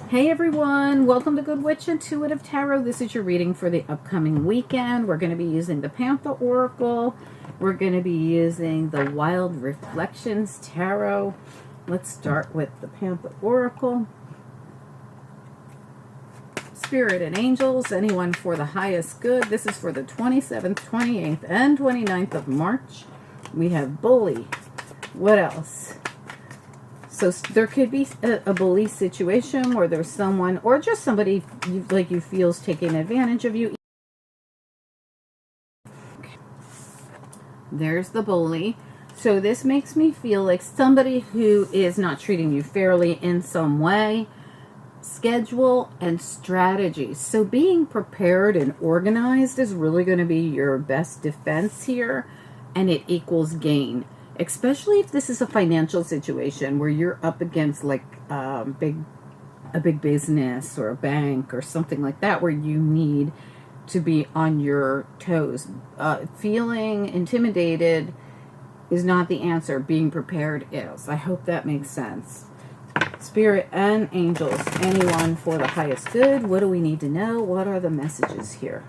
Hey everyone, welcome to Good Witch Intuitive Tarot. This is your reading for the upcoming weekend. We're going to be using the Panther Oracle. We're going to be using the Wild Reflections Tarot. Let's start with the Panther Oracle. Spirit and angels, anyone for the highest good. This is for the 27th, 28th, and 29th of March. We have Bully. What else? So there could be a bully situation where there's someone, or just somebody you feel is taking advantage of you. Okay. There's the bully. So this makes me feel like somebody who is not treating you fairly in some way. Schedule and strategy. So being prepared and organized is really going to be your best defense here, and it equals gain. Especially if this is a financial situation where you're up against like a big business or a bank or something like that, where you need to be on your toes. Feeling intimidated is not the answer. Being prepared is. I hope that makes sense. Spirit and angels, anyone for the highest good. What do we need to know? What are the messages here?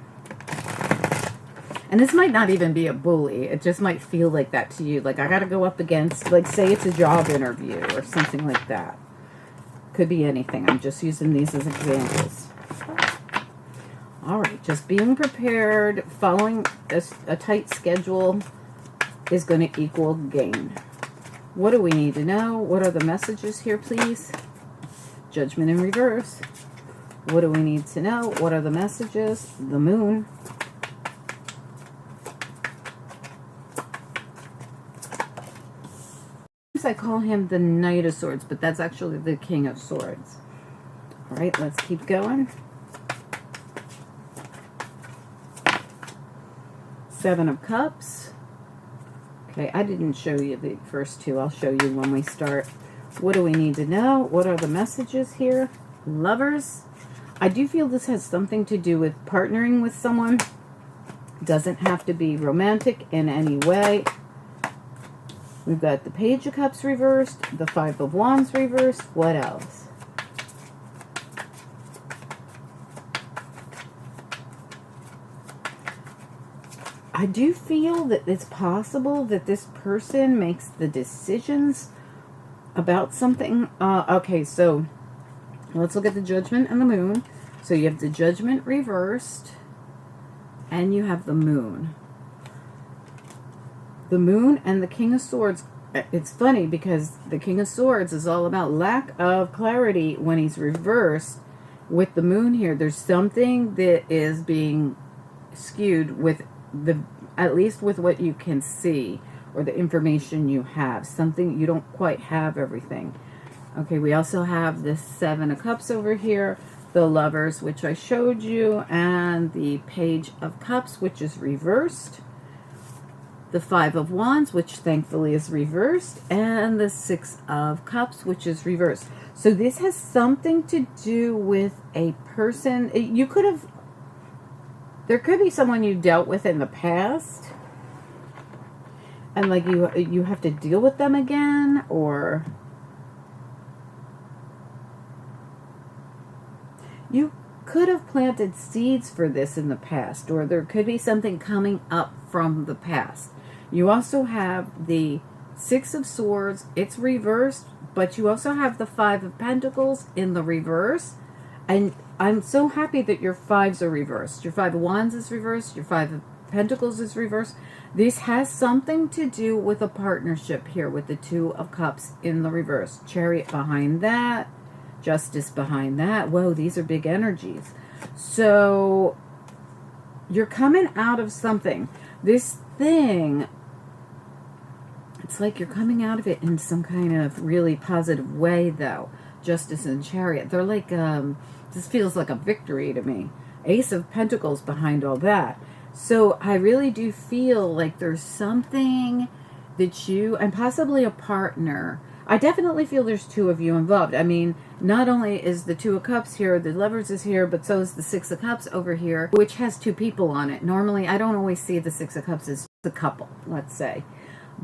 And this might not even be a bully. It just might feel like that to you. Like I got to go up against, like say it's a job interview or something like that. Could be anything. I'm just using these as examples. All right, just being prepared, following a tight schedule is going to equal gain. What do we need to know? What are the messages here, please? Judgment in reverse. What do we need to know? What are the messages? The moon. I call him the Knight of Swords, but that's actually the King of Swords. All right, let's keep going. Seven of Cups. Okay, I didn't show you the first two. I'll show you when we start. What do we need to know? What are the messages here? Lovers. I do feel this has something to do with partnering with someone. Doesn't have to be romantic in any way. We've got the Page of Cups reversed, the Five of Wands reversed. What else? I do feel that it's possible that this person makes the decisions about something. Okay, so let's look at the Judgment and the Moon. So you have the Judgment reversed, and you have the Moon. The Moon and the King of Swords. It's funny because the King of Swords is all about lack of clarity when he's reversed. With the Moon here, there's something that is being skewed with at least with what you can see or the information you have. Something you don't quite have everything. Okay, we also have the Seven of Cups over here, the Lovers, which I showed you, and the Page of Cups, which is reversed. The Five of Wands, which thankfully is reversed, and the Six of Cups, which is reversed. So this has something to do with a person. There could be someone you dealt with in the past, and like you have to deal with them again, or you could have planted seeds for this in the past, or there could be something coming up from the past. You also have the Six of Swords. It's reversed, but you also have the Five of Pentacles in the reverse. And I'm so happy that your fives are reversed. Your Five of Wands is reversed. Your Five of Pentacles is reversed. This has something to do with a partnership here with the Two of Cups in the reverse. Chariot behind that. Justice behind that. Whoa, these are big energies. So you're coming out of something. This thing, it's like you're coming out of it in some kind of really positive way, though. Justice and Chariot. They're like, this feels like a victory to me. Ace of Pentacles behind all that. So I really do feel like there's something that you, and possibly a partner, I definitely feel there's two of you involved. I mean, not only is the Two of Cups here, the Lovers is here, but so is the Six of Cups over here, which has two people on it. Normally, I don't always see the Six of Cups as the couple, let's say.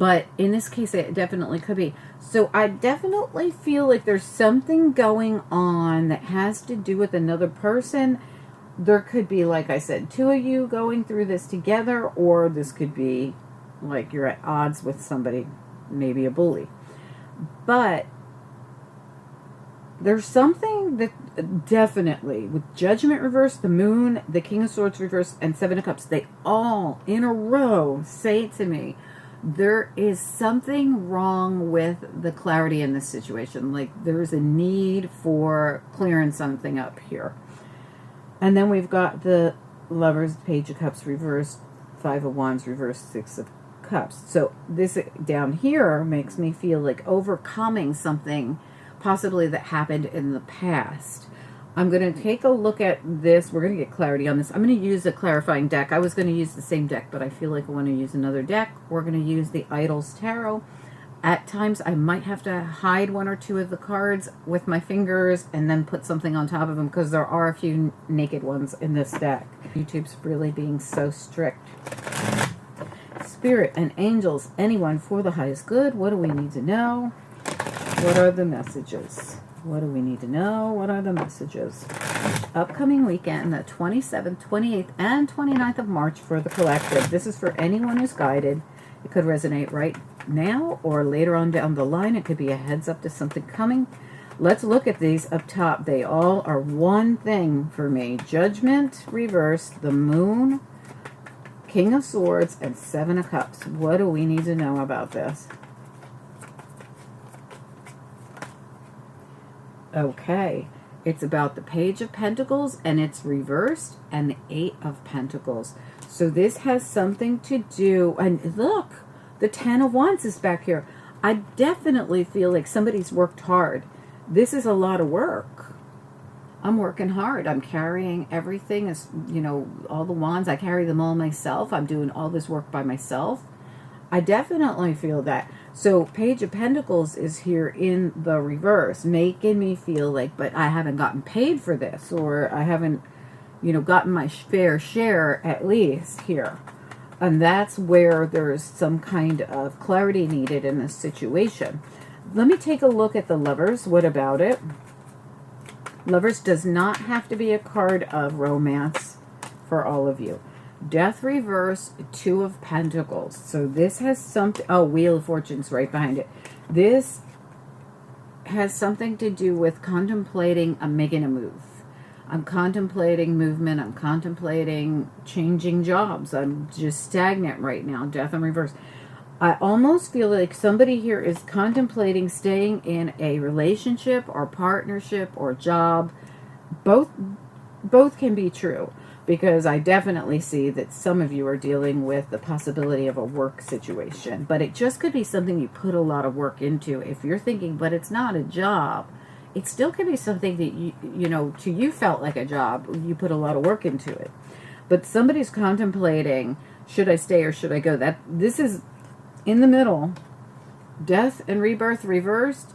But in this case, it definitely could be. So I definitely feel like there's something going on that has to do with another person. There could be, like I said, two of you going through this together, or this could be like you're at odds with somebody, maybe a bully. But there's something that definitely, with Judgment reversed, the Moon, the King of Swords reversed, and Seven of Cups, they all in a row say to me, there is something wrong with the clarity in this situation. Like there's a need for clearing something up here. And then we've got the Lovers, Page of Cups reversed, Five of Wands reversed, Six of Cups. So this down here makes me feel like overcoming something possibly that happened in the past. I'm going to take a look at this. We're going to get clarity on this. I'm going to use a clarifying deck. I was going to use the same deck, but I feel like I want to use another deck. We're going to use the Idols Tarot. At times, I might have to hide one or two of the cards with my fingers and then put something on top of them because there are a few naked ones in this deck. YouTube's really being so strict. Spirit and angels, anyone for the highest good. What do we need to know? What are the messages? What do we need to know? What are the messages? Upcoming weekend, the 27th, 28th, and 29th of March for the collective. This is for anyone who's guided. It could resonate right now or later on down the line. It could be a heads up to something coming. Let's look at these up top. They all are one thing for me. Judgment reversed, the Moon, King of Swords, and Seven of Cups. What do we need to know about this? Okay, it's about the Page of Pentacles, and it's reversed, and the Eight of Pentacles. So this has something to do, and look, the Ten of Wands is back here. I definitely feel like somebody's worked hard. This is a lot of work. I'm working hard. I'm carrying everything, as you know, all the wands. I carry them all myself. I'm doing all this work by myself. I definitely feel that. So Page of Pentacles is here in the reverse, making me feel like, but I haven't gotten paid for this, or I haven't, you know, gotten my fair share at least here. And that's where there's some kind of clarity needed in this situation. Let me take a look at the Lovers. What about it? Lovers does not have to be a card of romance for all of you. Death reverse, Two of Pentacles. So this has something, oh, Wheel of Fortune's right behind it. This has something to do with contemplating making a move. I'm contemplating movement. I'm contemplating changing jobs. I'm just stagnant right now. Death in reverse. I almost feel like somebody here is contemplating staying in a relationship or partnership or job. Both can be true. Because I definitely see that some of you are dealing with the possibility of a work situation. But it just could be something you put a lot of work into. If you're thinking, but it's not a job, it still could be something that, you know, to you felt like a job. You put a lot of work into it. But somebody's contemplating, should I stay or should I go? This is in the middle. Death and rebirth reversed.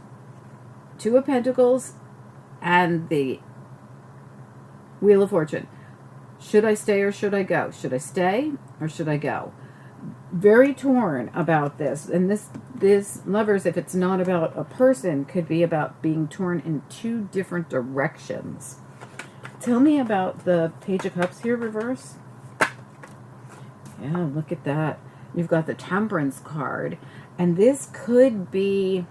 Two of Pentacles and the Wheel of Fortune. Should I stay or should I go? Should I stay or should I go? Very torn about this. And this Lovers, if it's not about a person, could be about being torn in two different directions. Tell me about the Page of Cups here, reverse. Yeah, look at that. You've got the Temperance card. And this could be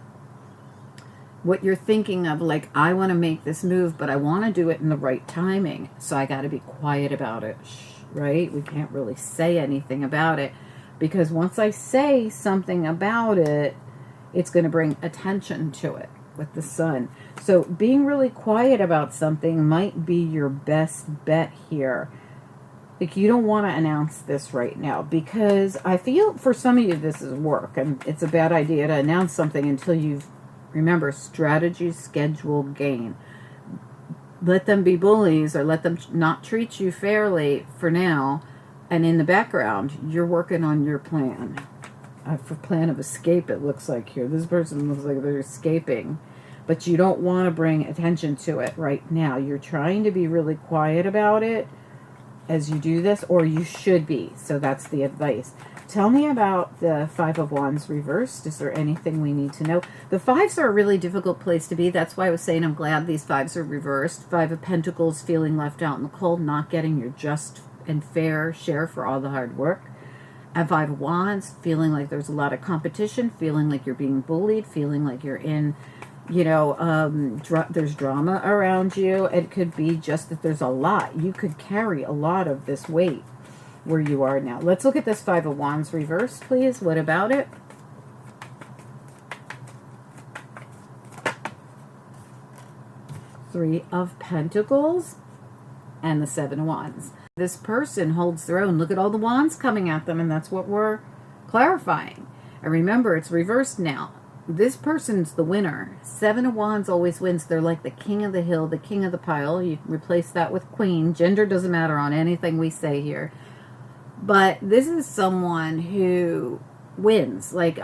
what you're thinking of, like, I want to make this move, but I want to do it in the right timing. So I got to be quiet about it, right? We can't really say anything about it because once I say something about it, it's going to bring attention to it with the Sun. So being really quiet about something might be your best bet here. Like, you don't want to announce this right now because I feel for some of you this is work and it's a bad idea to announce something until you've remember, strategy, schedule, gain. Let them be bullies or let them not treat you fairly for now. And in the background, you're working on your plan. For plan of escape, it looks like here. This person looks like they're escaping. But you don't want to bring attention to it right now. You're trying to be really quiet about it. as you do this, or you should be. So that's the advice. Tell me about the Five of Wands reversed. Is there anything we need to know? The fives are a really difficult place to be. That's why I was saying I'm glad these fives are reversed. Five of Pentacles, feeling left out in the cold, not getting your just and fair share for all the hard work. And Five of Wands, feeling like there's a lot of competition, feeling like you're being bullied, feeling like you're in, there's drama around you. It could be just that there's a lot. You could carry a lot of this weight where you are now. Let's look at this Five of Wands reversed, please. What about it? Three of Pentacles and the Seven of Wands. This person holds their own. Look at all the wands coming at them, and that's what we're clarifying. And remember, it's reversed now. This person's the winner. Seven of Wands always wins. They're like the king of the hill, the king of the pile. You replace that with queen. Gender doesn't matter on anything we say here. But this is someone who wins. Like,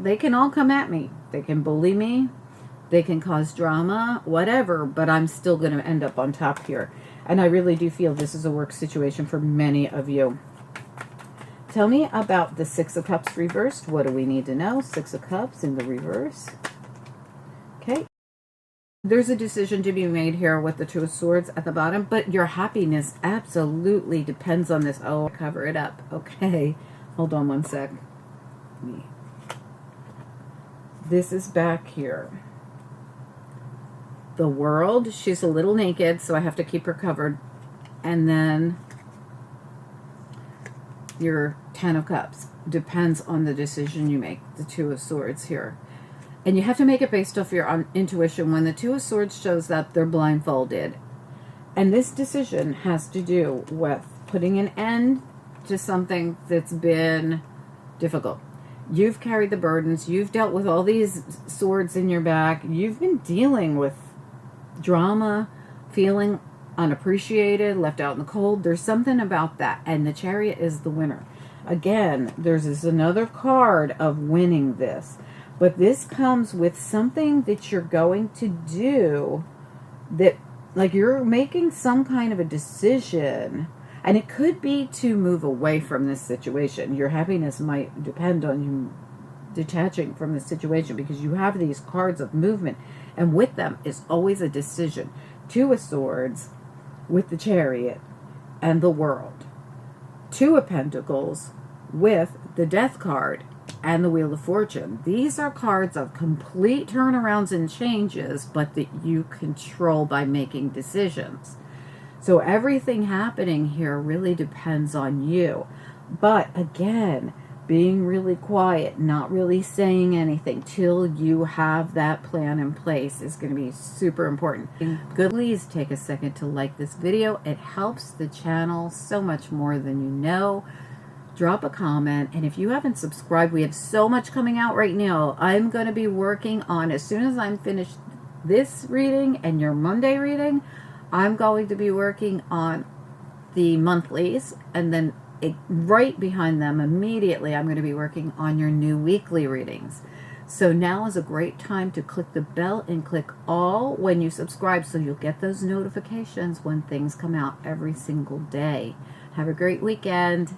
they can all come at me. They can bully me. They can cause drama, whatever. But I'm still going to end up on top here. And I really do feel this is a work situation for many of you. Tell me about the Six of Cups reversed. What do we need to know? Six of Cups in the reverse. Okay. There's a decision to be made here with the Two of Swords at the bottom, but your happiness absolutely depends on this. Oh, cover it up. Okay. Hold on one sec. This is back here. The World. She's a little naked, so I have to keep her covered. And then your Ten of Cups. Depends on the decision you make. The Two of Swords here. And you have to make it based off your intuition. When the Two of Swords shows up, they're blindfolded. And this decision has to do with putting an end to something that's been difficult. You've carried the burdens. You've dealt with all these swords in your back. You've been dealing with drama, feeling unappreciated, left out in the cold. There's something about that. And the Chariot is the winner. Again, there's another card of winning this. But this comes with something that you're going to do that, like, you're making some kind of a decision. And it could be to move away from this situation. Your happiness might depend on you detaching from the situation because you have these cards of movement. And with them is always a decision. Two of Swords with the Chariot and the World. Two of Pentacles with the Death card and the Wheel of Fortune. These are cards of complete turnarounds and changes, but that you control by making decisions. So everything happening here really depends on you. But again, being really quiet, not really saying anything till you have that plan in place is going to be super important. Good. Please take a second to like this video. It helps the channel so much more than you know. Drop a comment, and if you haven't subscribed, we have so much coming out right now. I'm going to be working on, as soon as I'm finished this reading and your Monday reading, I'm going to be working on the monthlies, and then right behind them immediately I'm going to be working on your new weekly readings. So now is a great time to click the bell and click all when you subscribe, so you'll get those notifications when things come out every single day. Have a great weekend.